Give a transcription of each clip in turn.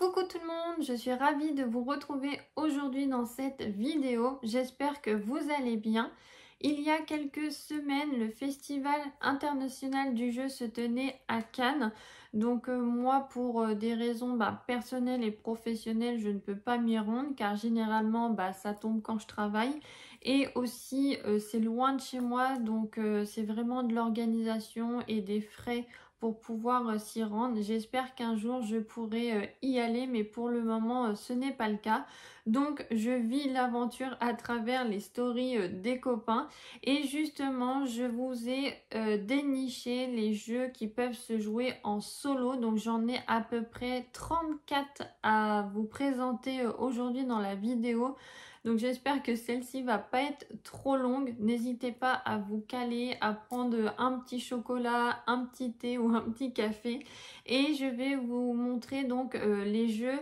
Coucou tout le monde, je suis ravie de vous retrouver aujourd'hui dans cette vidéo. J'espère que vous allez bien. Il y a quelques semaines, le Festival international du jeu se tenait à Cannes. Donc moi, pour des raisons personnelles et professionnelles, je ne peux pas m'y rendre car généralement ça tombe quand je travaille. Et aussi, c'est loin de chez moi, donc c'est vraiment de l'organisation et des frais pour pouvoir s'y rendre. J'espère qu'un jour je pourrai y aller, mais pour le moment ce n'est pas le cas. Donc je vis l'aventure à travers les stories des copains et justement je vous ai déniché les jeux qui peuvent se jouer en solo. Donc j'en ai à peu près 34 à vous présenter aujourd'hui dans la vidéo. Donc j'espère que celle-ci va pas être trop longue. N'hésitez pas à vous caler, à prendre un petit chocolat, un petit thé ou un petit café. Et je vais vous montrer donc les jeux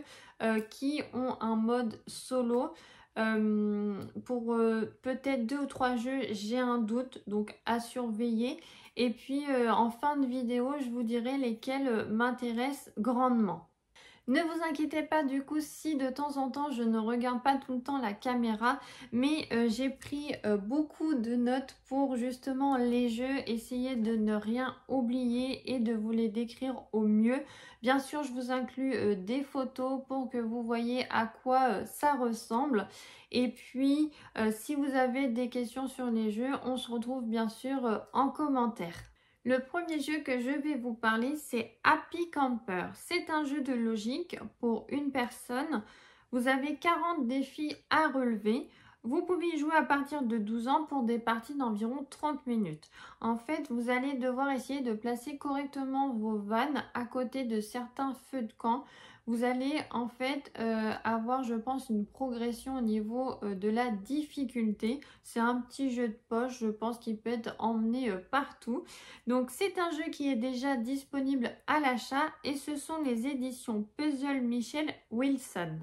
qui ont un mode solo. Pour peut-être 2 ou 3 jeux, j'ai un doute, donc à surveiller. Et puis en fin de vidéo, je vous dirai lesquels m'intéressent grandement. Ne vous inquiétez pas du coup si de temps en temps je ne regarde pas tout le temps la caméra, mais j'ai pris beaucoup de notes pour justement les jeux, essayer de ne rien oublier et de vous les décrire au mieux. Bien sûr, je vous inclus des photos pour que vous voyez à quoi ça ressemble. Et puis, si vous avez des questions sur les jeux, on se retrouve bien sûr en commentaire. Le premier jeu que je vais vous parler, c'est Happy Camper. C'est un jeu de logique pour une personne. Vous avez 40 défis à relever. Vous pouvez y jouer à partir de 12 ans pour des parties d'environ 30 minutes. En fait, vous allez devoir essayer de placer correctement vos vannes à côté de certains feux de camp. Vous allez en fait avoir, je pense, une progression au niveau de la difficulté. C'est un petit jeu de poche, je pense, qui peut être emmené partout. Donc c'est un jeu qui est déjà disponible à l'achat et ce sont les éditions Puzzle Michel Wilson.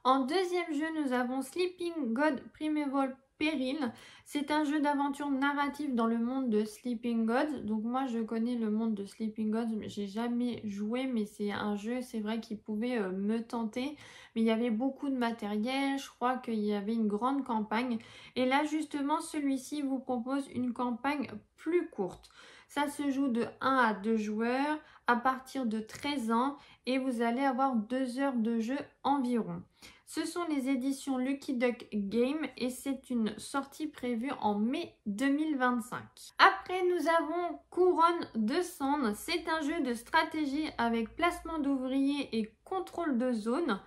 En deuxième jeu, nous avons Sleeping God Primeval Peril. C'est un jeu d'aventure narrative dans le monde de Sleeping Gods. Donc moi, je connais le monde de Sleeping Gods, mais j'ai jamais joué, mais c'est un jeu, c'est vrai, qui pouvait me tenter. Mais il y avait beaucoup de matériel, je crois qu'il y avait une grande campagne. Et là, justement, celui-ci vous propose une campagne plus courte. Ça se joue de 1 à 2 joueurs à partir de 13 ans et vous allez avoir 2 heures de jeu environ. Ce sont les éditions Lucky Duck Game et c'est une sortie prévue en mai 2025. Après, nous avons Couronne de Cendres. C'est un jeu de stratégie avec placement d'ouvriers et contrôle de zone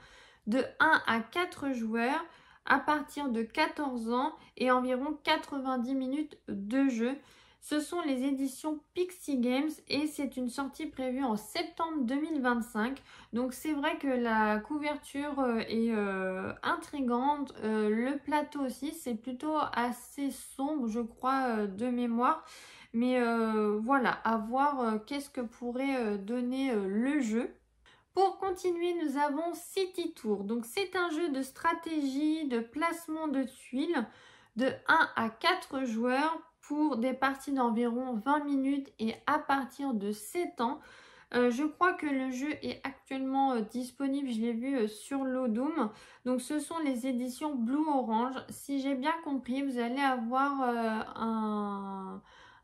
de 1 à 4 joueurs à partir de 14 ans et environ 90 minutes de jeu. Ce sont les éditions Pixie Games et c'est une sortie prévue en septembre 2025. Donc c'est vrai que la couverture est intrigante. Le plateau aussi, c'est plutôt assez sombre, je crois, de mémoire. Mais voilà, à voir qu'est-ce que pourrait donner le jeu. Pour continuer, nous avons City Tour. Donc c'est un jeu de stratégie, de placement de tuiles de 1 à 4 joueurs pour des parties d'environ 20 minutes et à partir de 7 ans. Je crois que le jeu est actuellement disponible, je l'ai vu sur Lodum. Donc ce sont les éditions Blue Orange. Si j'ai bien compris, vous allez avoir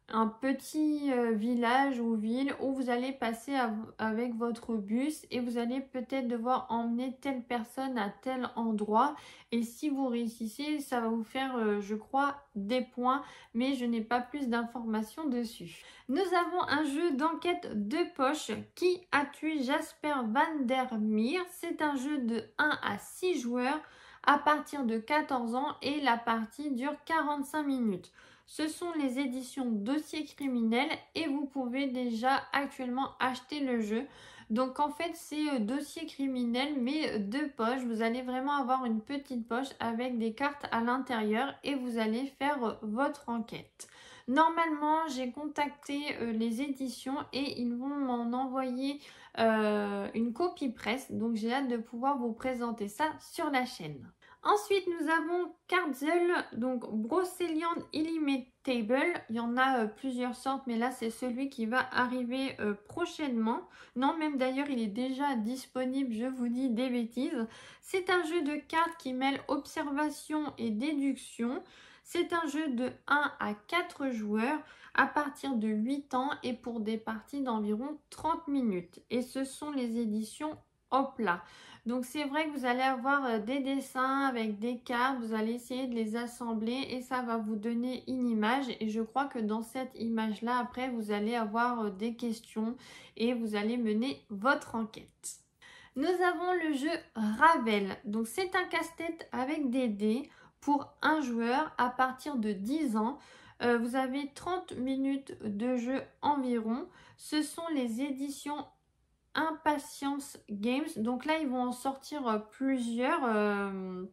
un petit village ou ville où vous allez passer avec votre bus et vous allez peut-être devoir emmener telle personne à tel endroit et si vous réussissez, ça va vous faire, je crois, des points, mais je n'ai pas plus d'informations dessus. Nous avons un jeu d'enquête de poche, Qui a tué Jasper Van der Meer. C'est un jeu de 1 à 6 joueurs à partir de 14 ans et la partie dure 45 minutes. Ce sont les éditions Dossier criminel et vous pouvez déjà actuellement acheter le jeu. Donc en fait c'est Dossier criminel mais de poche. Vous allez vraiment avoir une petite poche avec des cartes à l'intérieur et vous allez faire votre enquête. Normalement j'ai contacté les éditions et ils vont m'en envoyer une copie presse. Donc j'ai hâte de pouvoir vous présenter ça sur la chaîne. Ensuite, nous avons Cardzel, donc Brocéliande Illimitable. Il y en a plusieurs sortes, mais là, c'est celui qui va arriver prochainement. Non, même d'ailleurs, il est déjà disponible, je vous dis des bêtises. C'est un jeu de cartes qui mêle observation et déduction. C'est un jeu de 1 à 4 joueurs à partir de 8 ans et pour des parties d'environ 30 minutes. Et ce sont les éditions Hopla. Donc c'est vrai que vous allez avoir des dessins avec des cartes, vous allez essayer de les assembler et ça va vous donner une image. Et je crois que dans cette image-là, après, vous allez avoir des questions et vous allez mener votre enquête. Nous avons le jeu Ravel. Donc c'est un casse-tête avec des dés pour un joueur à partir de 10 ans. Vous avez 30 minutes de jeu environ. Ce sont les éditions Impatience Games. Donc là, ils vont en sortir plusieurs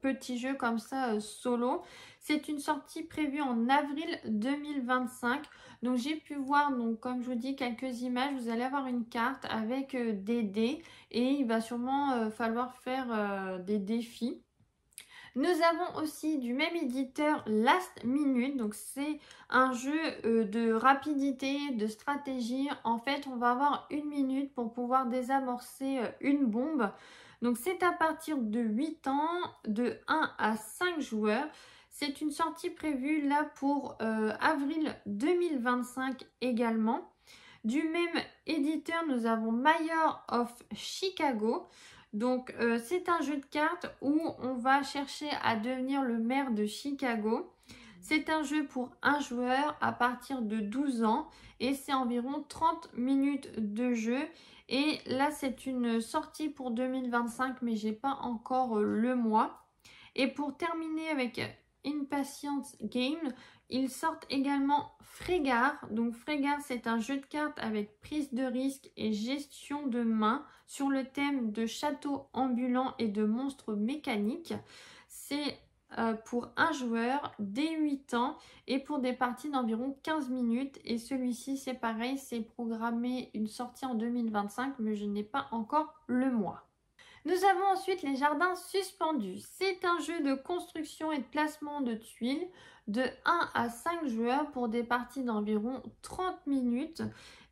petits jeux comme ça solo. C'est une sortie prévue en avril 2025. Donc j'ai pu voir, donc comme je vous dis, quelques images. Vous allez avoir une carte avec des dés et il va sûrement falloir faire des défis. Nous avons aussi du même éditeur Last Minute, donc c'est un jeu de rapidité, de stratégie. En fait, on va avoir 1 minute pour pouvoir désamorcer une bombe. Donc c'est à partir de 8 ans, de 1 à 5 joueurs. C'est une sortie prévue là pour avril 2025 également. Du même éditeur, nous avons Mayor of Chicago. Donc, c'est un jeu de cartes où on va chercher à devenir le maire de Chicago. C'est un jeu pour un joueur à partir de 12 ans et c'est environ 30 minutes de jeu. Et là, c'est une sortie pour 2025, mais j'ai pas encore le mois. Et pour terminer avec Impatience Game, ils sortent également Frégard. Donc Frégard, c'est un jeu de cartes avec prise de risque et gestion de main sur le thème de château ambulant et de monstres mécaniques. C'est pour un joueur dès 8 ans et pour des parties d'environ 15 minutes. Et celui-ci, c'est pareil, c'est programmé une sortie en 2025, mais je n'ai pas encore le mois. Nous avons ensuite les jardins suspendus. C'est un jeu de construction et de placement de tuiles de 1 à 5 joueurs pour des parties d'environ 30 minutes.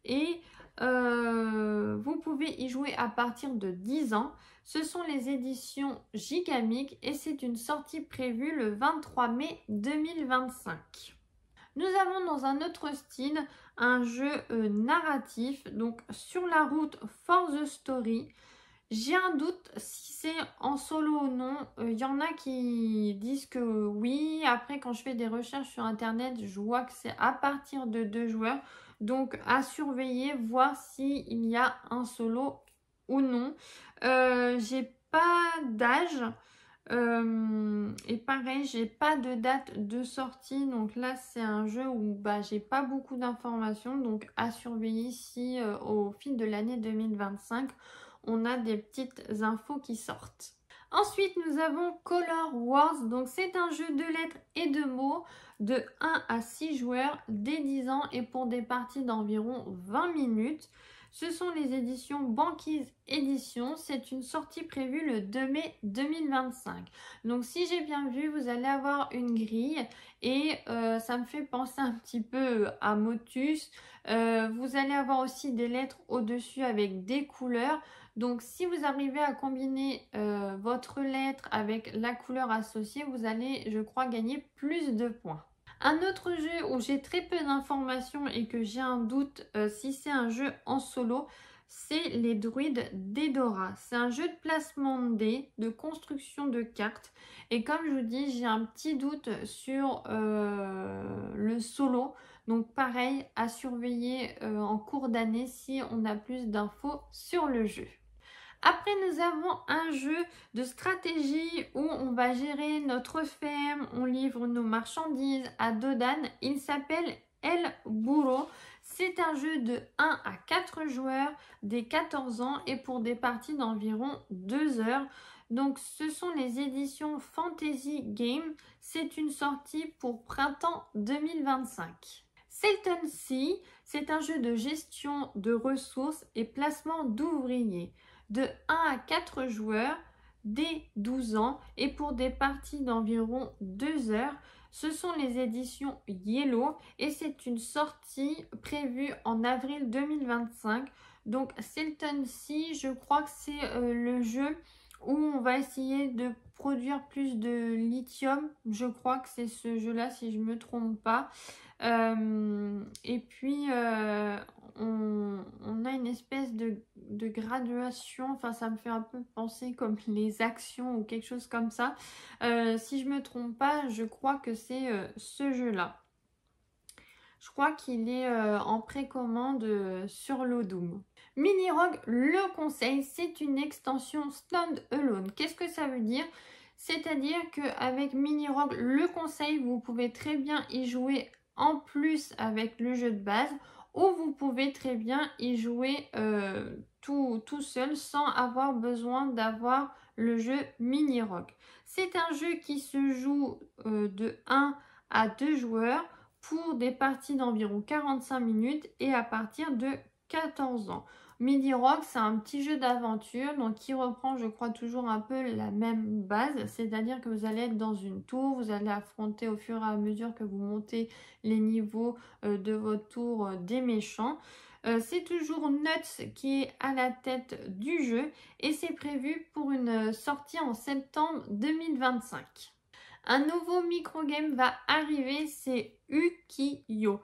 Et vous pouvez y jouer à partir de 10 ans. Ce sont les éditions Gigamic et c'est une sortie prévue le 23 mai 2025. Nous avons dans un autre style un jeu narratif, donc sur la route For the Story. J'ai un doute si c'est en solo ou non. Il y en a qui disent que oui. Après, quand je fais des recherches sur internet, je vois que c'est à partir de 2 joueurs. Donc, à surveiller, voir s'il y a un solo ou non. J'ai pas d'âge. Et pareil, j'ai pas de date de sortie. Donc là, c'est un jeu où j'ai pas beaucoup d'informations. Donc, à surveiller si au fil de l'année 2025, on a des petites infos qui sortent. Ensuite, nous avons Color Wars. Donc, c'est un jeu de lettres et de mots de 1 à 6 joueurs dès 10 ans et pour des parties d'environ 20 minutes. Ce sont les éditions Banquise Éditions. C'est une sortie prévue le 2 mai 2025. Donc, si j'ai bien vu, vous allez avoir une grille et ça me fait penser un petit peu à Motus. Vous allez avoir aussi des lettres au-dessus avec des couleurs. Donc, si vous arrivez à combiner votre lettre avec la couleur associée, vous allez, je crois, gagner plus de points. Un autre jeu où j'ai très peu d'informations et que j'ai un doute si c'est un jeu en solo, c'est les druides d'Edora. C'est un jeu de placement de dés, de construction de cartes. Et comme je vous dis, j'ai un petit doute sur le solo. Donc pareil, à surveiller en cours d'année si on a plus d'infos sur le jeu. Après, nous avons un jeu de stratégie où on va gérer notre ferme, on livre nos marchandises à Dodan. Il s'appelle El Burro. C'est un jeu de 1 à 4 joueurs dès 14 ans et pour des parties d'environ 2 heures. Donc, ce sont les éditions Fantasy Game. C'est une sortie pour printemps 2025. Selton Sea, c'est un jeu de gestion de ressources et placement d'ouvriers de 1 à 4 joueurs. dès 12 ans et pour des parties d'environ 2 heures. Ce sont les éditions Yellow et c'est une sortie prévue en avril 2025. Donc Silton Sea, je crois que c'est le jeu où on va essayer de produire plus de lithium. Je crois que c'est ce jeu-là si je ne me trompe pas. Et puis on a une espèce de graduation, enfin ça me fait un peu penser comme les actions ou quelque chose comme ça. Si je me trompe pas, je crois que c'est ce jeu-là. Je crois qu'il est en précommande sur l'Odoo. Mini Rogue, le conseil, c'est une extension stand-alone. Qu'est-ce que ça veut dire? C'est-à-dire qu'avec Mini Rogue, le conseil, vous pouvez très bien y jouer en plus avec le jeu de base ou vous pouvez très bien y jouer tout seul sans avoir besoin d'avoir le jeu Mini Rogue. C'est un jeu qui se joue de 1 à 2 joueurs pour des parties d'environ 45 minutes et à partir de 14 ans. Mini Rogue, c'est un petit jeu d'aventure donc qui reprend, je crois, toujours un peu la même base, c'est-à-dire que vous allez être dans une tour, vous allez affronter au fur et à mesure que vous montez les niveaux de votre tour des méchants. C'est toujours Nuts qui est à la tête du jeu et c'est prévu pour une sortie en septembre 2025. Un nouveau microgame va arriver, c'est Ukiyo.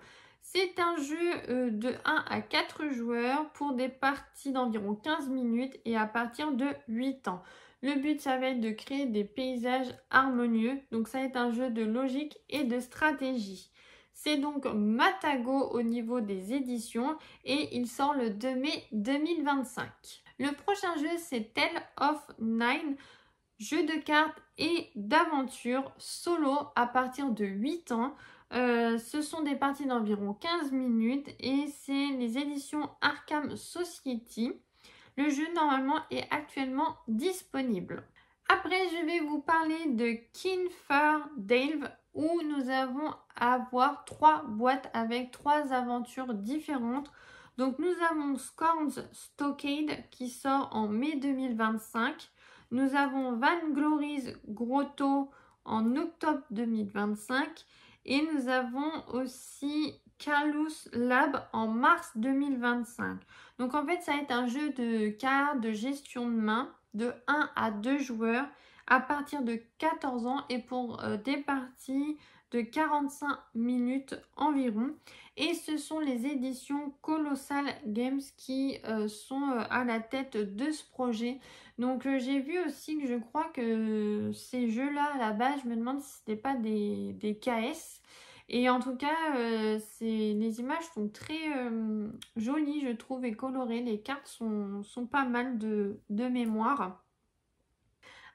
C'est un jeu de 1 à 4 joueurs pour des parties d'environ 15 minutes et à partir de 8 ans. Le but, ça va être de créer des paysages harmonieux. Donc, ça va être un jeu de logique et de stratégie. C'est donc Matago au niveau des éditions et il sort le 2 mai 2025. Le prochain jeu, c'est Tale of Nine. Jeu de cartes et d'aventure solo à partir de 8 ans. Ce sont des parties d'environ 15 minutes et c'est les éditions Arkham Society. Le jeu normalement est actuellement disponible. Après, je vais vous parler de Kinferdale où nous avons à avoir 3 boîtes avec 3 aventures différentes. Donc nous avons Scorn's Stockade qui sort en mai 2025. Nous avons Vainglory's Grotto en octobre 2025 et nous avons aussi Carlos Lab en mars 2025. Donc en fait, ça va être un jeu de cartes, de gestion de main de 1 à 2 joueurs à partir de 14 ans et pour des parties de 45 minutes environ. Et ce sont les éditions Colossal Games qui sont à la tête de ce projet. Donc j'ai vu aussi que je crois que ces jeux-là, à la base, je me demande si ce n'était pas des KS. Et en tout cas, les images sont très jolies, je trouve, et colorées. Les cartes sont pas mal de mémoire.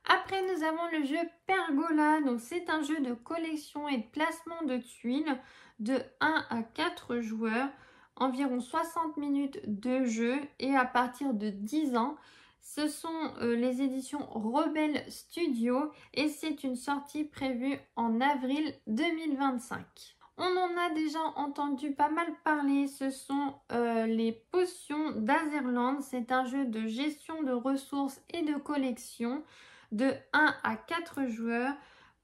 Après, nous avons le jeu Pergola. Donc, c'est un jeu de collection et de placement de tuiles de 1 à 4 joueurs. Environ 60 minutes de jeu et à partir de 10 ans. Ce sont les éditions Rebelle Studio et c'est une sortie prévue en avril 2025. On en a déjà entendu pas mal parler, ce sont les potions d'Azerland. C'est un jeu de gestion de ressources et de collection de 1 à 4 joueurs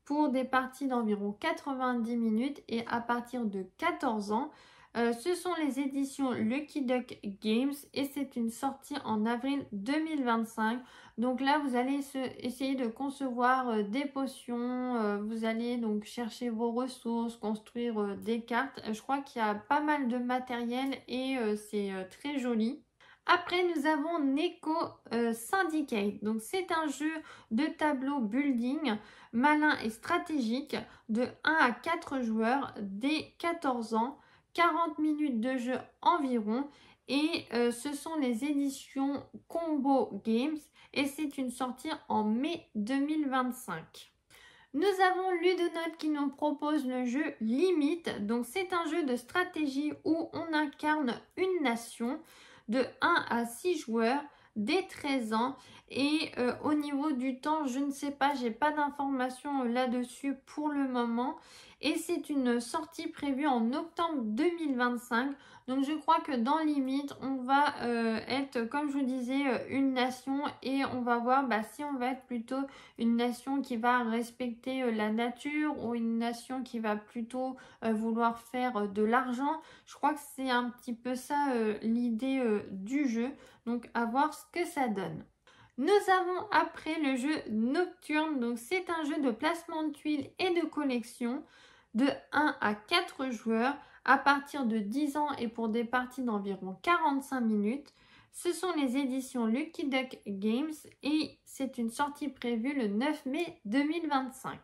pour des parties d'environ 90 minutes et à partir de 14 ans. Ce sont les éditions Lucky Duck Games et c'est une sortie en avril 2025. Donc là, vous allez essayer de concevoir des potions, vous allez donc chercher vos ressources, construire des cartes. Je crois qu'il y a pas mal de matériel et c'est très joli. Après, nous avons Neko Syndicate. Donc, c'est un jeu de tableau building malin et stratégique de 1 à 4 joueurs dès 14 ans. 40 minutes de jeu environ et ce sont les éditions Combo Games et c'est une sortie en mai 2025. Nous avons Ludonote qui nous propose le jeu Limite. Donc c'est un jeu de stratégie où on incarne une nation de 1 à 6 joueurs dès 13 ans et au niveau du temps, je ne sais pas, j'ai pas d'informations là-dessus pour le moment. et c'est une sortie prévue en octobre 2025. Donc je crois que dans limite, on va être, comme je vous disais, une nation et on va voir si on va être plutôt une nation qui va respecter la nature ou une nation qui va plutôt vouloir faire de l'argent. Je crois que c'est un petit peu ça l'idée du jeu. Donc à voir ce que ça donne. Nous avons après le jeu Nocturne. Donc c'est un jeu de placement de tuiles et de collection de 1 à 4 joueurs à partir de 10 ans et pour des parties d'environ 45 minutes. Ce sont les éditions Lucky Duck Games et c'est une sortie prévue le 9 mai 2025.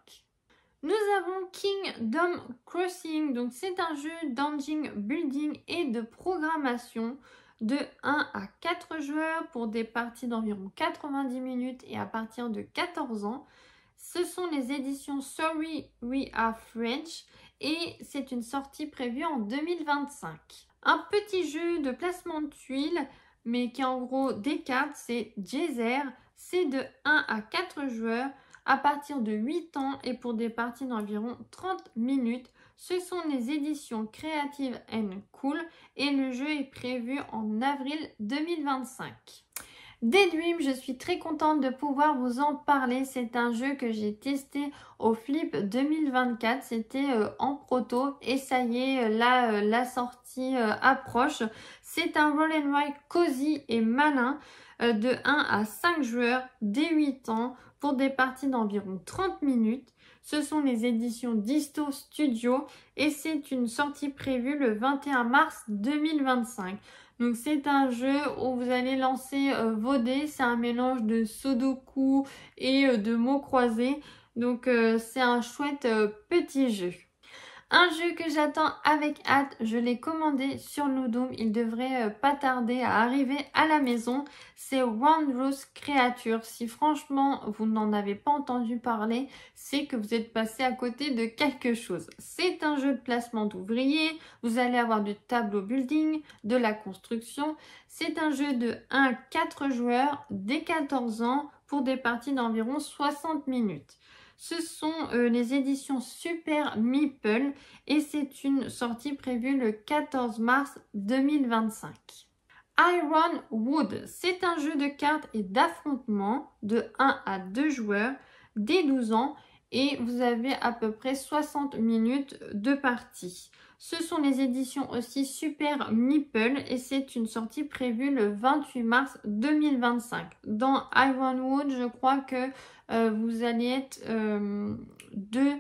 Nous avons Kingdom Crossing, donc c'est un jeu d'engine building et de programmation de 1 à 4 joueurs pour des parties d'environ 90 minutes et à partir de 14 ans. Ce sont les éditions Sorry We Are French et c'est une sortie prévue en 2025. Un petit jeu de placement de tuiles, mais qui en gros des cartes, c'est Geyser. C'est de 1 à 4 joueurs à partir de 8 ans et pour des parties d'environ 30 minutes. Ce sont les éditions Creative & Cool et le jeu est prévu en avril 2025. Daydream, je suis très contente de pouvoir vous en parler. C'est un jeu que j'ai testé au Flip 2024. C'était en proto et ça y est, là, la sortie approche. C'est un roll and ride cosy et malin de 1 à 5 joueurs dès 8 ans pour des parties d'environ 30 minutes. Ce sont les éditions Disto Studio et c'est une sortie prévue le 21 mars 2025. Donc c'est un jeu où vous allez lancer vos dés, c'est un mélange de sudoku et de mots croisés. Donc c'est un chouette petit jeu. Un jeu que j'attends avec hâte, je l'ai commandé sur Ludum, il devrait pas tarder à arriver à la maison. C'est Wondrous Creature. Si franchement vous n'en avez pas entendu parler, c'est que vous êtes passé à côté de quelque chose. C'est un jeu de placement d'ouvriers, vous allez avoir du tableau building, de la construction. C'est un jeu de 1 à 4 joueurs dès 14 ans pour des parties d'environ 60 minutes. Ce sont les éditions Super Meeple et c'est une sortie prévue le 14 mars 2025. Iron Wood, c'est un jeu de cartes et d'affrontement de 1 à 2 joueurs dès 12 ans et vous avez à peu près 60 minutes de partie. Ce sont les éditions aussi Super Meeple et c'est une sortie prévue le 28 mars 2025. Dans Ironwood, je crois que vous allez être deux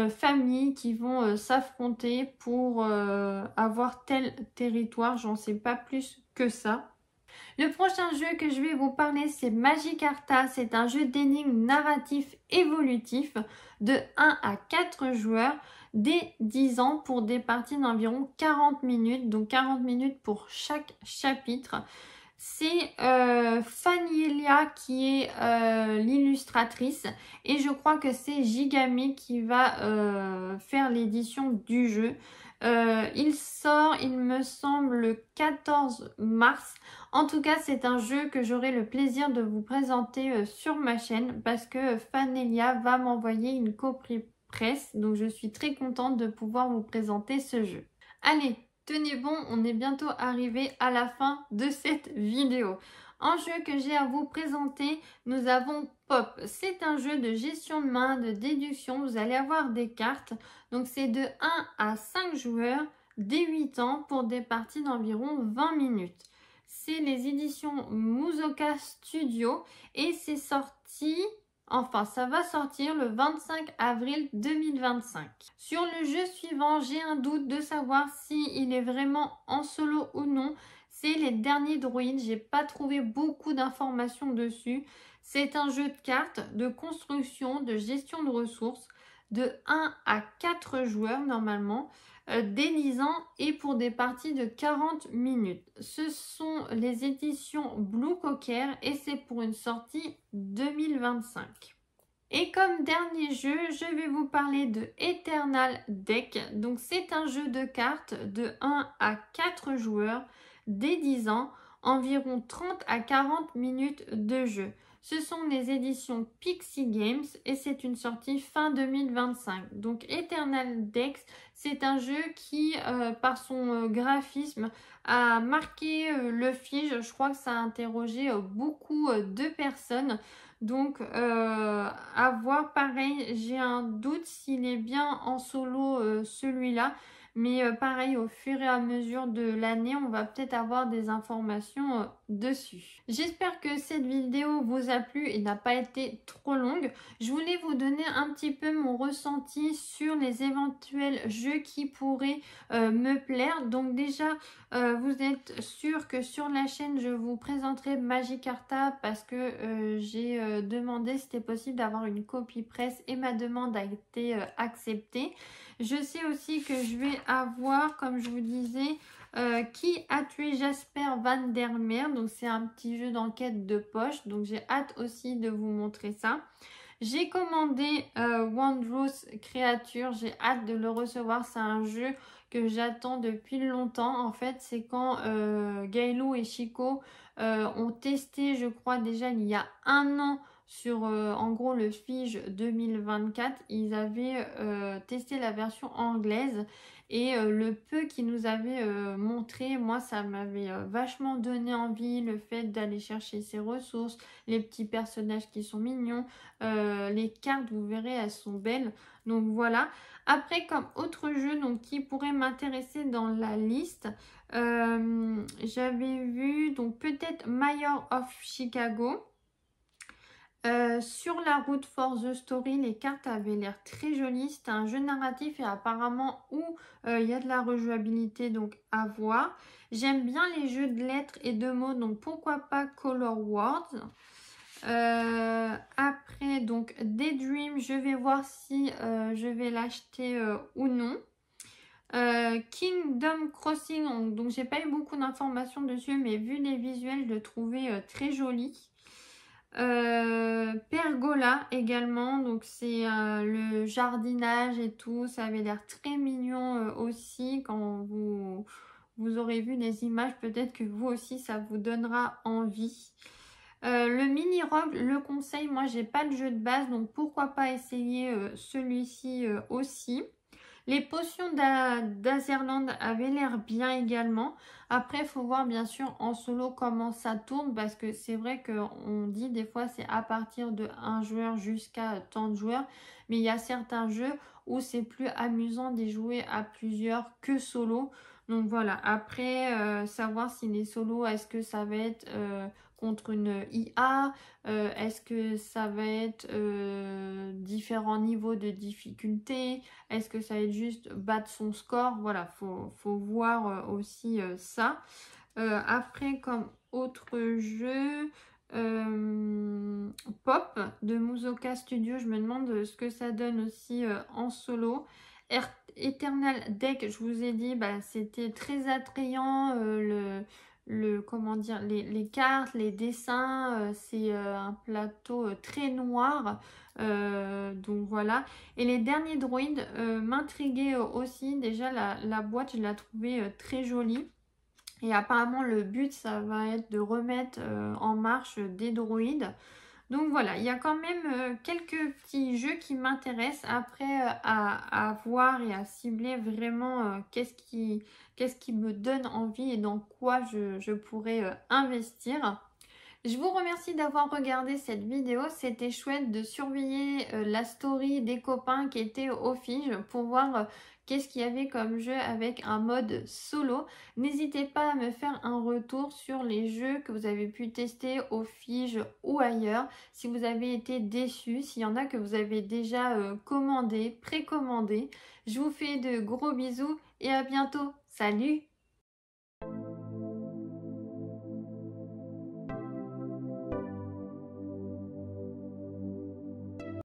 familles qui vont s'affronter pour avoir tel territoire. J'en sais pas plus que ça. Le prochain jeu que je vais vous parler, c'est Magicarta. C'est un jeu d'énigmes narratif évolutif de 1 à 4 joueurs dès 10 ans pour des parties d'environ 40 minutes. Donc 40 minutes pour chaque chapitre. C'est Fanielia qui est l'illustratrice et je crois que c'est Gigami qui va faire l'édition du jeu. Il sort, il me semble, le 14 mars. En tout cas, c'est un jeu que j'aurai le plaisir de vous présenter sur ma chaîne parce que Fanielia va m'envoyer une copie presse. Donc, je suis très contente de pouvoir vous présenter ce jeu. Allez, tenez bon, on est bientôt arrivé à la fin de cette vidéo. En jeu que j'ai à vous présenter, nous avons Pop. C'est un jeu de gestion de main, de déduction. Vous allez avoir des cartes. Donc c'est de 1 à 5 joueurs dès 8 ans pour des parties d'environ 20 minutes. C'est les éditions Musoka Studio et c'est sorti... Enfin, ça va sortir le 25 avril 2025. Sur le jeu suivant, j'ai un doute de savoir s'il est vraiment en solo ou non. C'est les derniers druides. J'ai pas trouvé beaucoup d'informations dessus. C'est un jeu de cartes, de construction, de gestion de ressources, de 1 à 4 joueurs normalement, dès 10 ans et pour des parties de 40 minutes. Ce sont les éditions Blue Cocker et c'est pour une sortie 2025. Et comme dernier jeu, je vais vous parler de Eternal Deck. Donc c'est un jeu de cartes de 1 à 4 joueurs dès 10 ans. environ 30 à 40 minutes de jeu. Ce sont les éditions Pixie Games et c'est une sortie fin 2025. Donc Eternal Dex, c'est un jeu qui, par son graphisme, a marqué le fige. Je crois que ça a interrogé beaucoup de personnes. Donc à voir, pareil, j'ai un doute s'il est bien en solo celui-là. Mais pareil, au fur et à mesure de l'année, on va peut-être avoir des informations dessus. J'espère que cette vidéo vous a plu et n'a pas été trop longue. Je voulais vous donner un petit peu mon ressenti sur les éventuels jeux qui pourraient me plaire. Donc déjà, vous êtes sûr que sur la chaîne, je vous présenterai Magikarta parce que j'ai demandé si c'était possible d'avoir une copie presse et ma demande a été acceptée. Je sais aussi que je vais avoir, comme je vous disais, Qui a tué Jasper Van der Meer. Donc c'est un petit jeu d'enquête de poche. Donc j'ai hâte aussi de vous montrer ça. J'ai commandé Wondrous Creature. J'ai hâte de le recevoir. C'est un jeu que j'attends depuis longtemps. En fait, c'est quand Gaëlo et Chico ont testé, je crois déjà il y a un an, sur en gros le Fige 2024, ils avaient testé la version anglaise et le peu qu'ils nous avaient montré, moi ça m'avait vachement donné envie, le fait d'aller chercher ses ressources, les petits personnages qui sont mignons, les cartes vous verrez elles sont belles, donc voilà. Après comme autre jeu donc, qui pourrait m'intéresser dans la liste, j'avais vu donc peut-être Mayor of Chicago. Sur la route for the story, les cartes avaient l'air très jolies. C'est un jeu narratif et apparemment où il y a de la rejouabilité, donc à voir. J'aime bien les jeux de lettres et de mots, donc pourquoi pas Color Words. Après, donc Daydream, je vais voir si je vais l'acheter ou non. Kingdom Crossing, donc j'ai pas eu beaucoup d'informations dessus, mais vu les visuels, je le trouvais très joli. Pergola également, donc c'est le jardinage et tout, ça avait l'air très mignon aussi. Quand vous aurez vu les images, peut-être que vous aussi ça vous donnera envie. Le mini rogue, le conseil, moi j'ai pas de jeu de base, donc pourquoi pas essayer celui-ci aussi. Les potions d'Azerland avaient l'air bien également. Après, il faut voir bien sûr en solo comment ça tourne parce que c'est vrai qu'on dit des fois c'est à partir de 1 joueur jusqu'à tant de joueurs. Mais il y a certains jeux où c'est plus amusant d'y jouer à plusieurs que solo. Donc voilà, après savoir si les solos, est-ce que ça va être contre une IA, est-ce que ça va être différents niveaux de difficulté, est-ce que ça va être juste battre son score, voilà, faut voir aussi ça. Après, comme autre jeu, Pop de Musoka Studio, je me demande ce que ça donne aussi en solo. Eternal Deck, je vous ai dit, bah, c'était très attrayant, comment dire, les cartes, les dessins, c'est un plateau très noir, donc voilà. Et les derniers droïdes m'intriguaient aussi. Déjà la boîte, je la trouvais très jolie. Et apparemment le but ça va être de remettre en marche des droïdes. Donc voilà, il y a quand même quelques petits jeux qui m'intéressent. Après, à voir et à cibler vraiment qu'est-ce qui me donne envie et dans quoi je pourrais investir. Je vous remercie d'avoir regardé cette vidéo. C'était chouette de surveiller la story des copains qui étaient au Fige pour voir qu'est-ce qu'il y avait comme jeu avec un mode solo. N'hésitez pas à me faire un retour sur les jeux que vous avez pu tester au Fige ou ailleurs. Si vous avez été déçus, s'il y en a que vous avez déjà commandé, précommandé. Je vous fais de gros bisous et à bientôt. Salut!